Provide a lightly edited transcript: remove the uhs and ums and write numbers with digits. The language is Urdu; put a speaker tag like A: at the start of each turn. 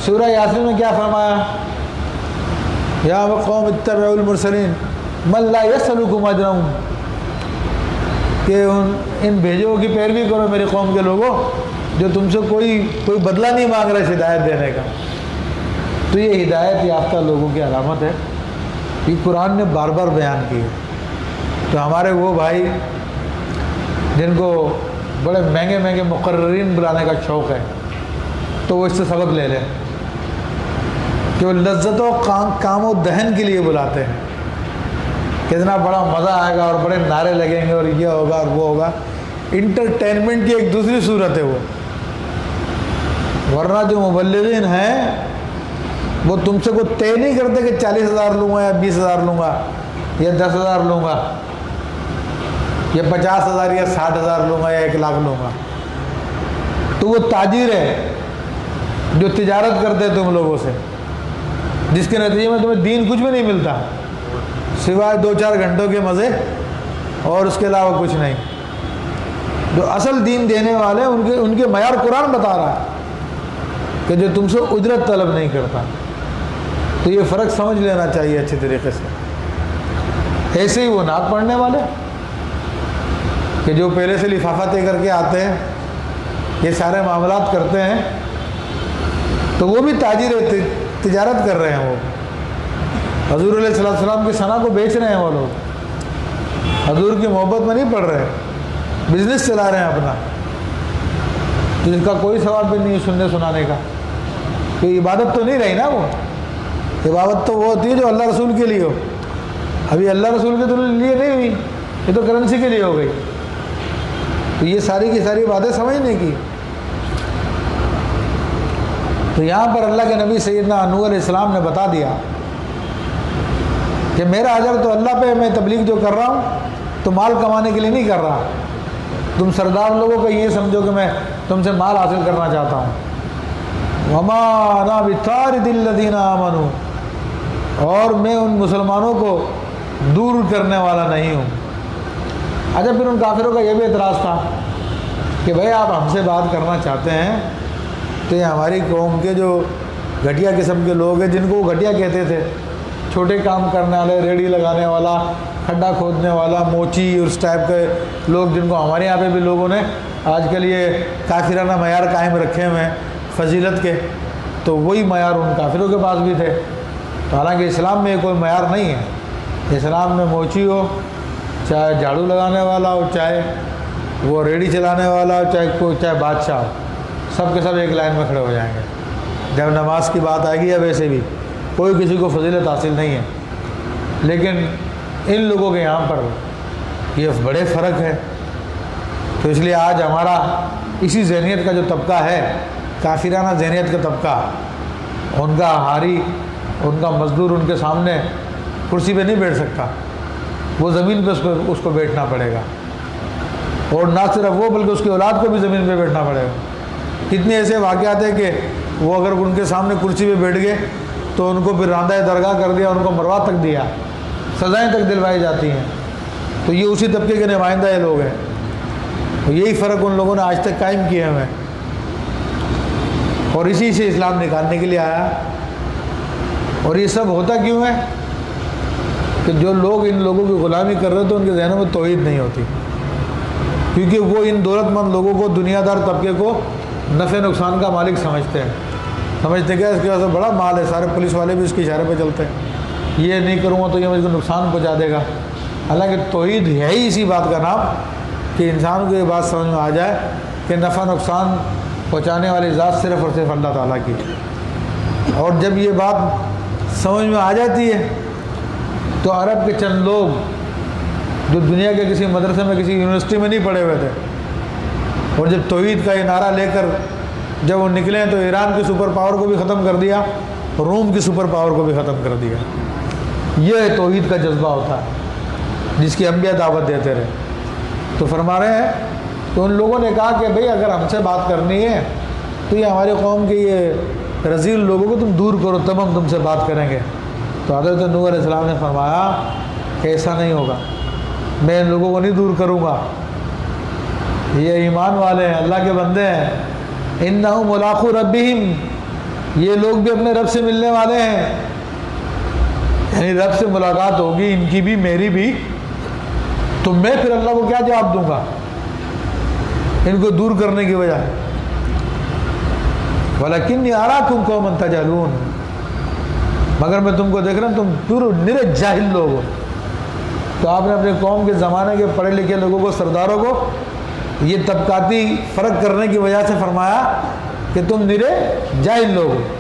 A: سورہ یاسین میں کیا فرمایا؟ یا قوم اتبعوا المرسلین من لا یسألکم اجرا، کہ ان بھیجوں کی پیروی کرو میری قوم کے لوگوں جو تم سے کوئی بدلہ نہیں مانگ رہے ہدایت دینے کا۔ تو یہ ہدایت یافتہ لوگوں کی علامت ہے، یہ قرآن نے بار بار بیان کی ہے۔ تو ہمارے وہ بھائی جن کو بڑے مہنگے مہنگے مقررین بلانے کا شوق ہے تو وہ اس سے سبق لے لیں کہ وہ لذت و کام و دہن کے لیے بلاتے ہیں، کتنا بڑا مزہ آئے گا اور بڑے نعرے لگیں گے اور یہ ہوگا اور وہ ہوگا۔ انٹرٹینمنٹ کی ایک دوسری صورت ہے وہ، ورنہ جو مبلغین ہیں وہ تم سے کوئی طے نہیں کرتے کہ 40,000 لوں گا یا 20,000 لوں گا یا 10,000 لوں گا یا 50,000 یا 60,000 لوں گا یا 1,00,000 لوں گا۔ تو وہ تاجر ہے جو تجارت کرتے تم لوگوں سے، جس کے نتیجے میں تمہیں دین کچھ بھی نہیں ملتا سوائے 2-4 گھنٹوں کے مزے اور اس کے علاوہ کچھ نہیں۔ جو اصل دین دینے والے ان کے معیار قرآن بتا رہا ہے کہ جو تم سے اجرت طلب نہیں کرتا۔ تو یہ فرق سمجھ لینا چاہیے اچھی طریقے سے۔ ایسے ہی وہ نعت پڑھنے والے کہ جو پہلے سے لفافہ طے کر کے آتے ہیں، یہ سارے معاملات کرتے ہیں، تو وہ بھی تاجر تجارت کر رہے ہیں۔ وہ حضور علیہ السلام کی ثنا کو بیچ رہے ہیں، وہ لوگ حضور کی محبت میں نہیں پڑھ رہے، بزنس چلا رہے ہیں اپنا، تو جس کا کوئی ثواب بھی نہیں سننے سنانے کا۔ تو عبادت تو نہیں رہی نا، وہ عبادت تو وہ ہوتی ہے جو اللہ رسول کے لیے ہو۔ ابھی اللہ رسول کے لیے نہیں ہوئی، یہ تو کرنسی کے لیے ہو گئی۔ تو یہ ساری کی ساری باتیں سمجھنے کی۔ تو یہاں پر اللہ کے نبی سیدنا نوح علیہ السلام نے بتا دیا کہ میرا اجر تو اللہ پہ، میں تبلیغ جو کر رہا ہوں تو مال کمانے کے لیے نہیں کر رہا۔ تم سردار لوگوں کا یہ سمجھو کہ میں تم سے مال حاصل کرنا چاہتا ہوں۔ وما انا بطارد الذین آمنوا، اور میں ان مسلمانوں کو دور کرنے والا نہیں ہوں۔ اچھا، پھر ان کافروں کا یہ بھی اعتراض تھا کہ بھائی آپ ہم سے بات کرنا چاہتے ہیں تو یہ ہماری قوم کے جو گھٹیا قسم کے لوگ ہیں، جن کو وہ گھٹیا کہتے تھے، چھوٹے کام کرنے والے، ریڑھی لگانے والا، کھڈا کھودنے والا، موچی اور اس ٹائپ کے لوگ، جن کو ہمارے یہاں پہ بھی لوگوں نے آج کل یہ کافرانہ معیار قائم رکھے ہوئے ہیں فضیلت کے، تو وہی معیار ان کافروں کے پاس بھی تھے۔ تو حالانکہ اسلام میں کوئی معیار نہیں ہے۔ اسلام میں موچی ہو، چاہے جھاڑو لگانے والا ہو، چاہے وہ ریڑھی چلانے والا ہو، چاہے بادشاہ ہو، سب کے سب ایک لائن میں کھڑے ہو جائیں گے۔ جب نماز کی بات آئے گی یا ویسے بھی کوئی کسی کو فضیلت حاصل نہیں ہے، لیکن ان لوگوں کے یہاں پر یہ بڑے فرق ہے۔ تو اس لیے آج ہمارا اسی ذہنیت کا جو طبقہ ہے، کافرانہ ذہنیت کا طبقہ، ان کا حاری، ان کا مزدور ان کے سامنے کرسی پہ نہیں بیٹھ سکتا، وہ زمین پہ اس کو بیٹھنا پڑے گا، اور نہ صرف وہ بلکہ اس کی اولاد کو بھی زمین پہ بیٹھنا پڑے گا۔ کتنے ایسے واقعات ہیں کہ وہ اگر ان کے سامنے کرسی پہ بیٹھ گئے تو ان کو پھر راندہ درگاہ کر دیا، ان کو مروا تک دیا، سزائیں تک دلوائی جاتی ہیں۔ تو یہ اسی طبقے کے نمائندہ یہ لوگ ہیں، یہی فرق ان لوگوں نے آج تک قائم کیے ہوئے ہیں، اور اسی سے اسلام نکالنے کے لیے آیا۔ اور یہ سب ہوتا کیوں ہے کہ جو لوگ ان لوگوں کی غلامی کر رہے تھے ان کے ذہنوں میں توحید نہیں ہوتی، کیونکہ وہ ان دولت مند لوگوں کو، دنیا دار طبقے کو نفع نقصان کا مالک سمجھتے ہیں۔ سمجھتے کہ اس کے پاس بڑا مال ہے، سارے پولیس والے بھی اس کے اشارے پہ چلتے ہیں، یہ نہیں کروں گا تو یہ مجھ کو نقصان پہنچا دے گا۔ حالانکہ توحید ہے ہی اسی بات کا نام کہ انسان کو یہ بات سمجھ میں آ جائے کہ نفع نقصان پہنچانے والی ذات صرف اور صرف اللہ تعالیٰ کی۔ اور جب یہ بات سمجھ میں آ جاتی ہے تو عرب کے چند لوگ جو دنیا کے کسی مدرسے میں، کسی یونیورسٹی میں نہیں پڑھے ہوئے تھے، اور جب توحید کا یہ نعرہ لے کر جب وہ نکلے تو ایران کی سپر پاور کو بھی ختم کر دیا، روم کی سپر پاور کو بھی ختم کر دیا۔ یہ توحید کا جذبہ ہوتا ہے جس کی انبیاء دعوت دیتے رہے۔ تو فرما رہے ہیں تو ان لوگوں نے کہا کہ بھئی اگر ہم سے بات کرنی ہے تو یہ ہماری قوم کے یہ رذیل لوگوں کو تم دور کرو، تب ہم تم سے بات کریں گے۔ تو حضرت نوح علیہ السلام نے فرمایا کہ ایسا نہیں ہوگا، میں ان لوگوں کو نہیں دور کروں گا، یہ ایمان والے ہیں، اللہ کے بندے ہیں، انہم ملاقو ربہم، یہ لوگ بھی اپنے رب سے ملنے والے ہیں، یعنی رب سے ملاقات ہوگی ان کی بھی میری بھی، تو میں پھر اللہ کو کیا جواب دوں گا ان کو دور کرنے کی وجہ؟ وَلَكِنِّي أَرَاكُمْ قَوْمًا تَجْهَلُونَ، مگر میں تم کو دیکھ رہا ہوں تم پورے نرے جاہل لوگ ہو۔ تو آپ نے اپنے قوم کے زمانے کے پڑھے لکھے لوگوں کو، سرداروں کو، یہ طبقاتی فرق کرنے کی وجہ سے فرمایا کہ تم نرے جاہل لوگ ہو۔